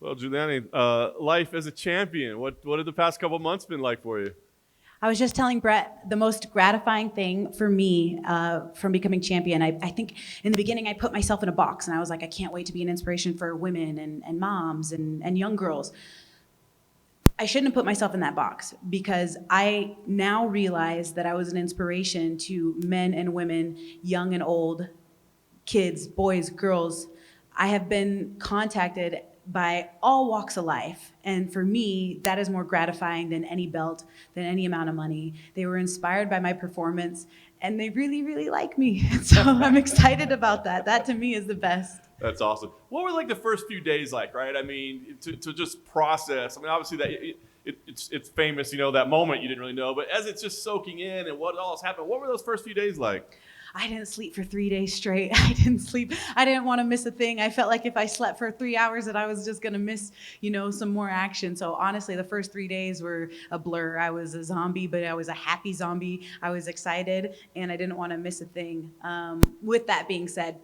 Well, Julianna, life as a champion, what have the past couple months been like for you? I was just telling Brett the most gratifying thing for me from becoming champion. I think in the beginning I put myself in a box and I was like, I can't wait to be an inspiration for women and moms and young girls. I shouldn't have put myself in that box because I now realize that I was an inspiration to men and women, young and old, kids, boys, girls. I have been contacted by all walks of life. And for me, that is more gratifying than any belt, than any amount of money. They were inspired by my performance and they really, really like me. So I'm excited about that. That to me is the best. That's awesome. What were like the first few days like, right? I mean, to just process. I mean, obviously that it's famous, that moment you didn't really know, but as it's just soaking in and what all has happened, what were those first few days like? I didn't sleep for 3 days straight. I didn't sleep. I didn't want to miss a thing. I felt like if I slept for 3 hours that I was just going to miss, some more action. So honestly, the first 3 days were a blur. I was a zombie, but I was a happy zombie. I was excited and I didn't want to miss a thing. With that being said,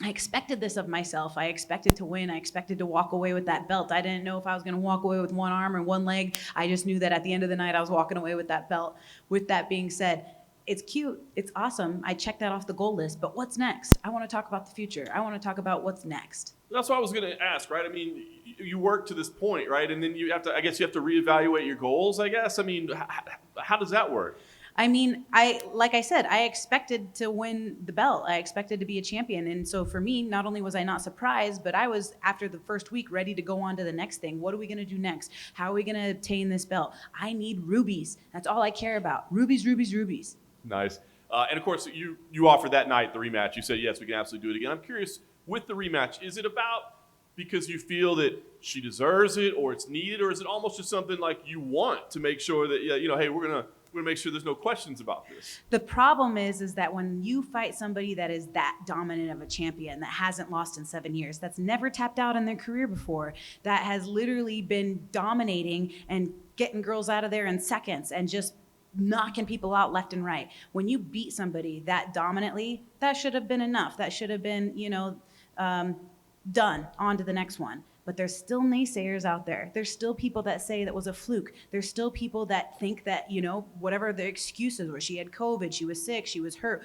I expected this of myself. I expected to win. I expected to walk away with that belt. I didn't know if I was going to walk away with one arm or one leg. I just knew that at the end of the night, I was walking away with that belt. With that being said, it's cute. It's awesome. I checked that off the goal list. But what's next? I want to talk about the future. I want to talk about what's next. That's what I was going to ask, right? I mean, you work to this point, right? And then I guess you have to reevaluate your goals, I guess. I mean, how does that work? I mean, like I said, I expected to win the belt. I expected to be a champion. And so for me, not only was I not surprised, but I was, after the first week, ready to go on to the next thing. What are we going to do next? How are we going to obtain this belt? I need rubies. That's all I care about. Rubies, rubies, rubies. Nice. And of course, you offered that night the rematch. You said, yes, we can absolutely do it again. I'm curious, with the rematch, is it about because you feel that she deserves it or it's needed, or is it almost just something like you want to make sure that, hey, we're going to make sure there's no questions about this? The problem is that when you fight somebody that is that dominant of a champion, that hasn't lost in 7 years, that's never tapped out in their career before, that has literally been dominating and getting girls out of there in seconds and just knocking people out left and right. When you beat somebody that dominantly, that should have been enough. That should have been, done. On to the next one. But there's still naysayers out there. There's still people that say that was a fluke. There's still people that think that, whatever the excuses were, she had COVID, she was sick, she was hurt,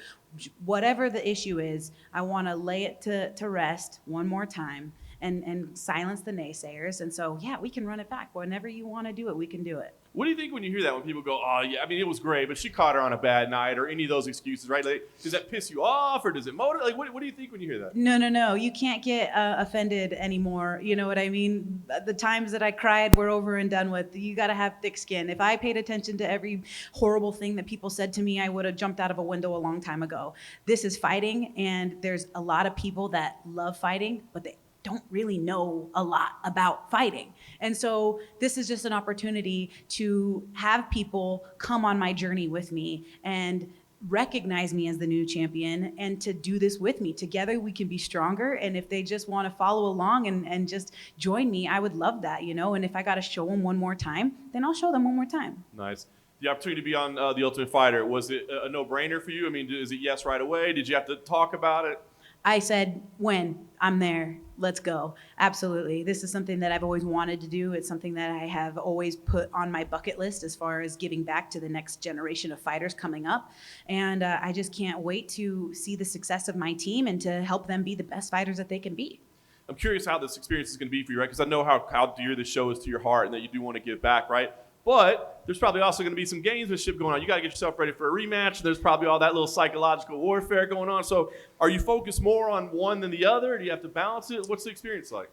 whatever the issue is, I want to lay it to rest one more time and silence the naysayers. And so, yeah, we can run it back. Whenever you want to do it, we can do it. What do you think when you hear that, when people go, oh, yeah, I mean, it was great, but she caught her on a bad night, or any of those excuses, right? Like, does that piss you off, or does it motivate? Like, what do you think when you hear that? No. You can't get offended anymore. You know what I mean? The times that I cried, we're over and done with. You got to have thick skin. If I paid attention to every horrible thing that people said to me, I would have jumped out of a window a long time ago. This is fighting, and there's a lot of people that love fighting, but they don't really know a lot about fighting. And so this is just an opportunity to have people come on my journey with me and recognize me as the new champion and to do this with me. Together we can be stronger. And if they just want to follow along and just join me, I would love that, And if I got to show them one more time, then I'll show them one more time. Nice. The opportunity to be on The Ultimate Fighter, was it a no-brainer for you? I mean, is it yes right away? Did you have to talk about it? I said, when I'm there, let's go. Absolutely. This is something that I've always wanted to do. It's something that I have always put on my bucket list as far as giving back to the next generation of fighters coming up. And I just can't wait to see the success of my team and to help them be the best fighters that they can be. I'm curious how this experience is going to be for you, right? Because I know how dear this show is to your heart and that you do want to give back, right? But there's probably also going to be some gamesmanship going on. You got to get yourself ready for a rematch. There's probably all that little psychological warfare going on. So are you focused more on one than the other? Do you have to balance it? What's the experience like?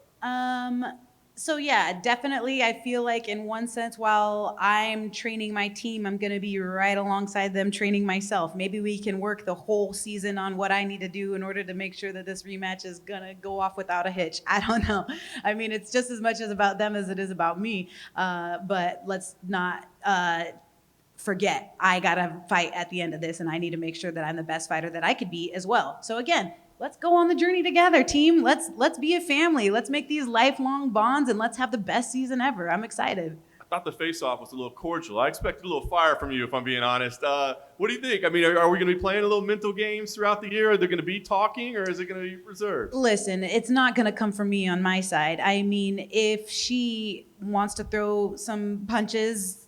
So yeah, definitely. I feel like in one sense, while I'm training my team, I'm going to be right alongside them training myself. Maybe we can work the whole season on what I need to do in order to make sure that this rematch is going to go off without a hitch. I don't know. I mean, it's just as much as about them as it is about me. But let's not forget, I got to fight at the end of this, and I need to make sure that I'm the best fighter that I could be as well. So again, let's go on the journey together, team. Let's be a family. Let's make these lifelong bonds, and let's have the best season ever. I'm excited. thought the face-off was a little cordial. I expected a little fire from you, if I'm being honest. What do you think? I mean, are we going to be playing a little mental games throughout the year? Are they going to be talking, or is it going to be reserved? Listen, it's not going to come from me on my side. I mean, if she wants to throw some punches,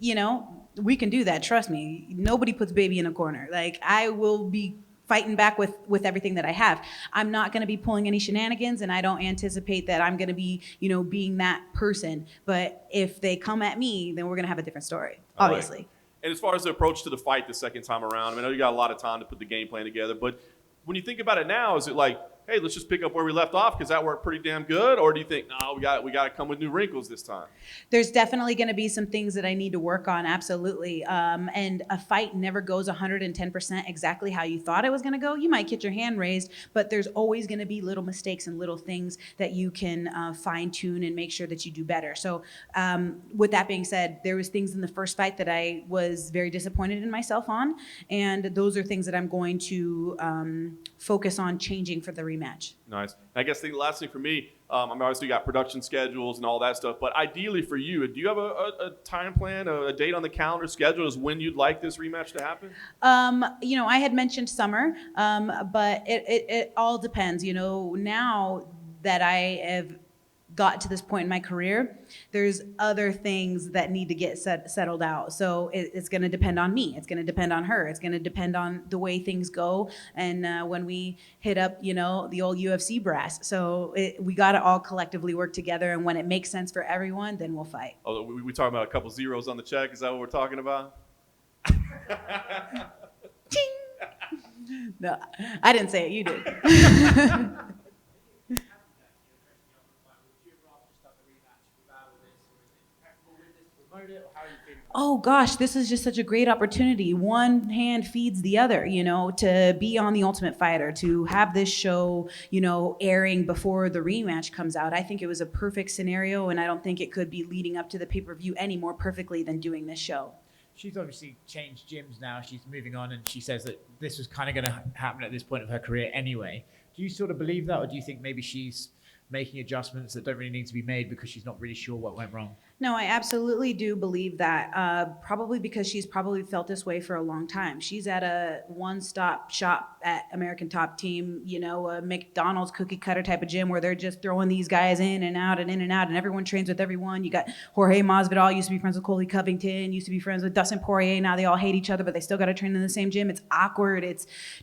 we can do that. Trust me. Nobody puts baby in a corner. Like, I will be fighting back with everything that I have. I'm not going to be pulling any shenanigans, and I don't anticipate that I'm going to be, being that person. But if they come at me, then we're going to have a different story, obviously. Right. And as far as the approach to the fight the second time around, I know you got a lot of time to put the game plan together, but when you think about it now, is it like, hey, let's just pick up where we left off because that worked pretty damn good? Or do you think, no, we got to come with new wrinkles this time? There's definitely going to be some things that I need to work on, absolutely. And a fight never goes 110% exactly how you thought it was going to go. You might get your hand raised, but there's always going to be little mistakes and little things that you can fine tune and make sure that you do better. So with that being said, there was things in the first fight that I was very disappointed in myself on, and those are things that I'm going to focus on changing for the rematch. Nice. I guess the last thing for me, obviously you got production schedules and all that stuff, but ideally for you, do you have a time plan, a date on the calendar schedule as when you'd like this rematch to happen? I had mentioned summer, but it all depends. Now that I have got to this point in my career, there's other things that need to get settled out. So it's going to depend on me. It's going to depend on her. It's going to depend on the way things go. And when we hit up, the old UFC brass. So we got to all collectively work together. And when it makes sense for everyone, then we'll fight. Oh, we talking about a couple zeros on the check? Is that what we're talking about? No, I didn't say it. You did. Oh gosh, this is just such a great opportunity. One hand feeds the other, to be on The Ultimate Fighter, to have this show, airing before the rematch comes out. I think it was a perfect scenario, and I don't think it could be leading up to the pay-per-view any more perfectly than doing this show. She's obviously changed gyms now. She's moving on, and she says that this was kind of going to happen at this point of her career anyway. Do you sort of believe that, or do you think maybe she's making adjustments that don't really need to be made because she's not really sure what went wrong? No, I absolutely do believe that, probably because she's probably felt this way for a long time. She's at a one-stop shop at American Top Team, a McDonald's cookie cutter type of gym where they're just throwing these guys in and out, and everyone trains with everyone. You got Jorge Masvidal, used to be friends with Colby Covington, used to be friends with Dustin Poirier. Now they all hate each other, but they still got to train in the same gym. It's awkward.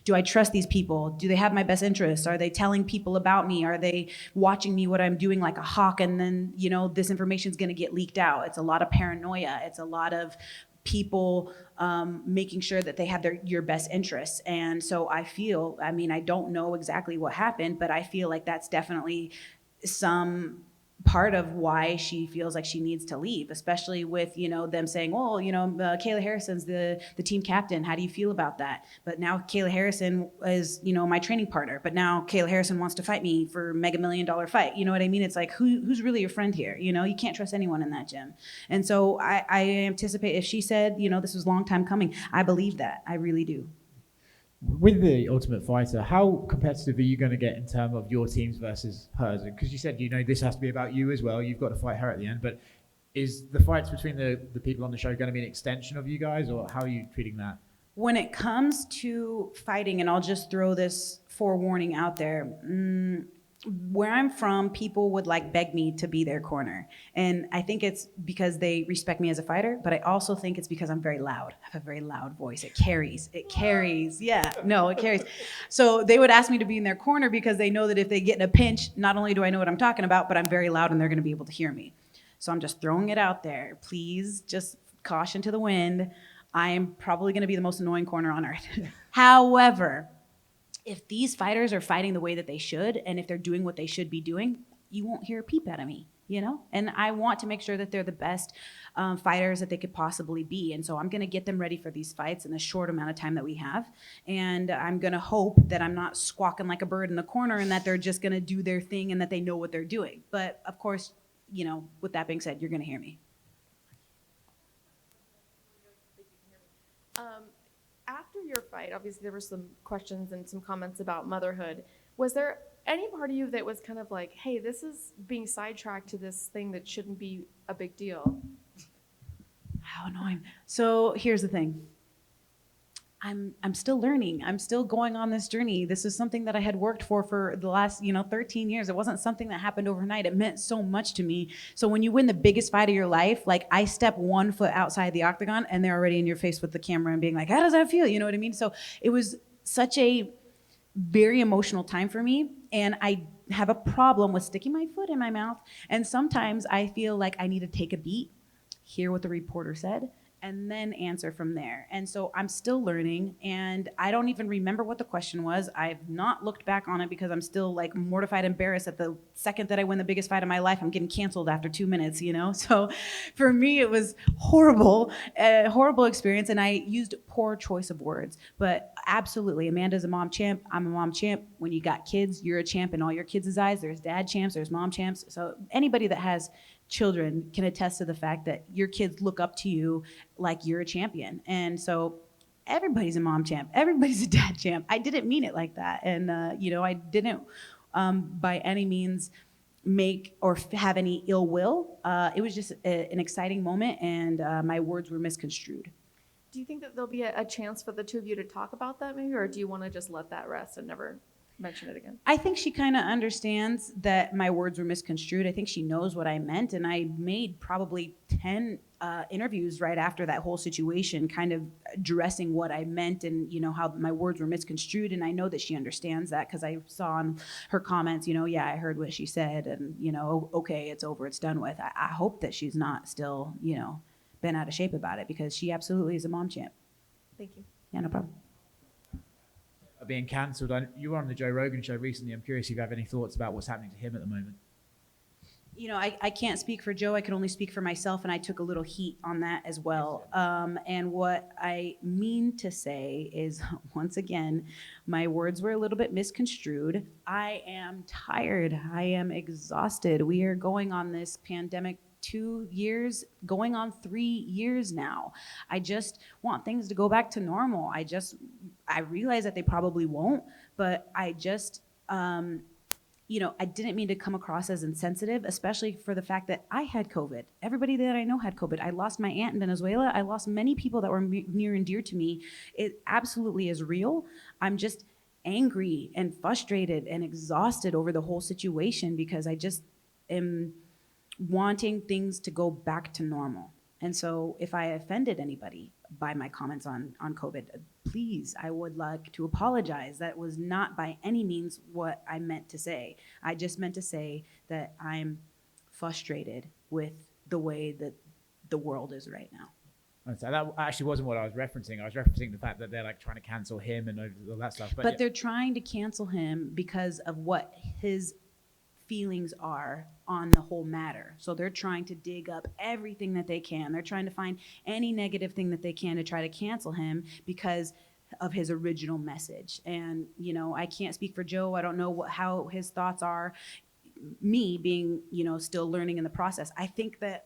Do I trust these people? Do they have my best interests? Are they telling people about me? Are they watching me what I'm doing like a hawk, and then, this information is going to get leaked out? It's a lot of paranoia. It's a lot of people making sure that they have your best interests. And so I don't know exactly what happened, but I feel like that's definitely some part of why she feels like she needs to leave, especially with, them saying, well, Kayla Harrison's the team captain. How do you feel about that? But now Kayla Harrison is, my training partner. But now Kayla Harrison wants to fight me for a $1 million fight. You know what I mean? It's like, who's really your friend here? You can't trust anyone in that gym. And so I anticipate if she said, this was a long time coming, I believe that. I really do. With the Ultimate Fighter, how competitive are you going to get in terms of your teams versus hers? Because you said, this has to be about you as well. You've got to fight her at the end. But is the fights between the people on the show going to be an extension of you guys, or how are you treating that? When it comes to fighting, and I'll just throw this forewarning out there, where I'm from, people would beg me to be their corner. And I think it's because they respect me as a fighter, but I also think it's because I'm very loud. I have a very loud voice. It carries. Yeah, no, it carries. So they would ask me to be in their corner because they know that if they get in a pinch, not only do I know what I'm talking about, but I'm very loud and they're going to be able to hear me. So I'm just throwing it out there. Please just caution to the wind. I am probably going to be the most annoying corner on earth. However, if these fighters are fighting the way that they should, and if they're doing what they should be doing, you won't hear a peep out of me, And I want to make sure that they're the best fighters that they could possibly be. And so I'm going to get them ready for these fights in the short amount of time that we have. And I'm going to hope that I'm not squawking like a bird in the corner and that they're just going to do their thing and that they know what they're doing. But of course, with that being said, you're going to hear me. After your fight, obviously there were some questions and some comments about motherhood. Was there any part of you that was kind of like, hey, this is being sidetracked to this thing that shouldn't be a big deal? How annoying. So here's the thing. I'm still learning. I'm still going on this journey. This is something that I had worked for the last, 13 years. It wasn't something that happened overnight. It meant so much to me. So when you win the biggest fight of your life, like I step 1 foot outside the octagon and they're already in your face with the camera and being like, how does that feel? You know what I mean? So it was such a very emotional time for me. And I have a problem with sticking my foot in my mouth. And sometimes I feel like I need to take a beat, hear what the reporter said, and then answer from there. And so I'm still learning, and I don't even remember what the question was. I've not looked back on it because I'm still like mortified, embarrassed at the second that I win the biggest fight of my life, I'm getting canceled after 2 minutes, So for me, it was horrible, a horrible experience, and I used poor choice of words. But absolutely, Amanda's a mom champ, I'm a mom champ. When you got kids, you're a champ in all your kids' eyes. There's dad champs, there's mom champs. So anybody that has children can attest to the fact that your kids look up to you like you're a champion. And so everybody's a mom champ, everybody's a dad champ. I didn't mean it like that. And, I didn't by any means make or have any ill will. It was just an exciting moment, and my words were misconstrued. Do you think that there'll be a chance for the two of you to talk about that maybe, or do you want to just let that rest and never mention it again? I think she kind of understands that my words were misconstrued. I think she knows what I meant, and I made probably 10 interviews right after that whole situation, kind of addressing what I meant and how my words were misconstrued. And I know that she understands that because I saw in her comments, yeah, I heard what she said, and okay, it's over, it's done with. I hope that she's not still, been out of shape about it, because she absolutely is a mom champ. Thank you. Yeah, no problem. Being cancelled. You were on the Joe Rogan show recently. I'm curious if you have any thoughts about what's happening to him at the moment. I can't speak for Joe. I can only speak for myself, and I took a little heat on that as well. And what I mean to say is, once again, my words were a little bit misconstrued. I am tired. I am exhausted. We are going on this pandemic 2 years, going on 3 years now. I just want things to go back to normal. I realize that they probably won't, but I just, I didn't mean to come across as insensitive, especially for the fact that I had COVID. Everybody that I know had COVID. I lost my aunt in Venezuela. I lost many people that were near and dear to me. It absolutely is real. I'm just angry and frustrated and exhausted over the whole situation, because I just am wanting things to go back to normal. And so if I offended anybody by my comments on COVID, please, I would like to apologize. That was not by any means what I meant to say. I just meant to say that I'm frustrated with the way that the world is right now. So that actually wasn't what I was referencing. I was referencing the fact that they're like trying to cancel him and all that stuff. But they're trying to cancel him because of what his feelings are on the whole matter. So they're trying to dig up everything that they can. They're trying to find any negative thing that they can to try to cancel him because of his original message. And, I can't speak for Joe. I don't know how his thoughts are. Me being, still learning in the process. I think that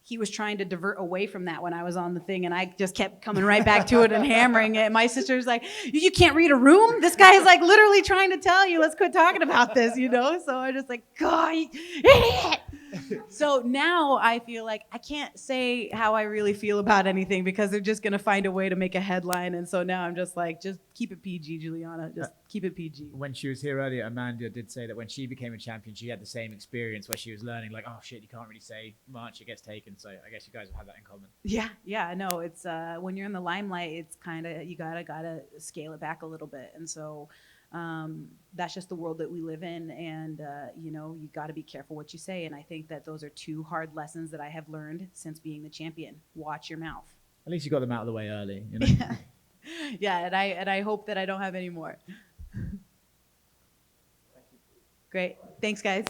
he was trying to divert away from that when I was on the thing, and I just kept coming right back to it and hammering it. My sister's like, you can't read a room? This guy is literally trying to tell you, let's quit talking about this, So I just God, idiot! So now I feel like I can't say how I really feel about anything, because they're just going to find a way to make a headline. And so now I'm just just keep it PG, Julianna. Just keep it PG. When she was here earlier, Amanda did say that when she became a champion, she had the same experience where she was learning oh shit, you can't really say much, it gets taken. So I guess you guys have had that in common. Yeah, no, it's when you're in the limelight, it's kind of, you gotta scale it back a little bit. And so that's just the world that we live in, and you got to be careful what you say. And I think that those are 2 hard lessons that I have learned since being the champion. Watch your mouth. At least you got them out of the way early. Yeah, and I hope that I don't have any more. Great, thanks guys.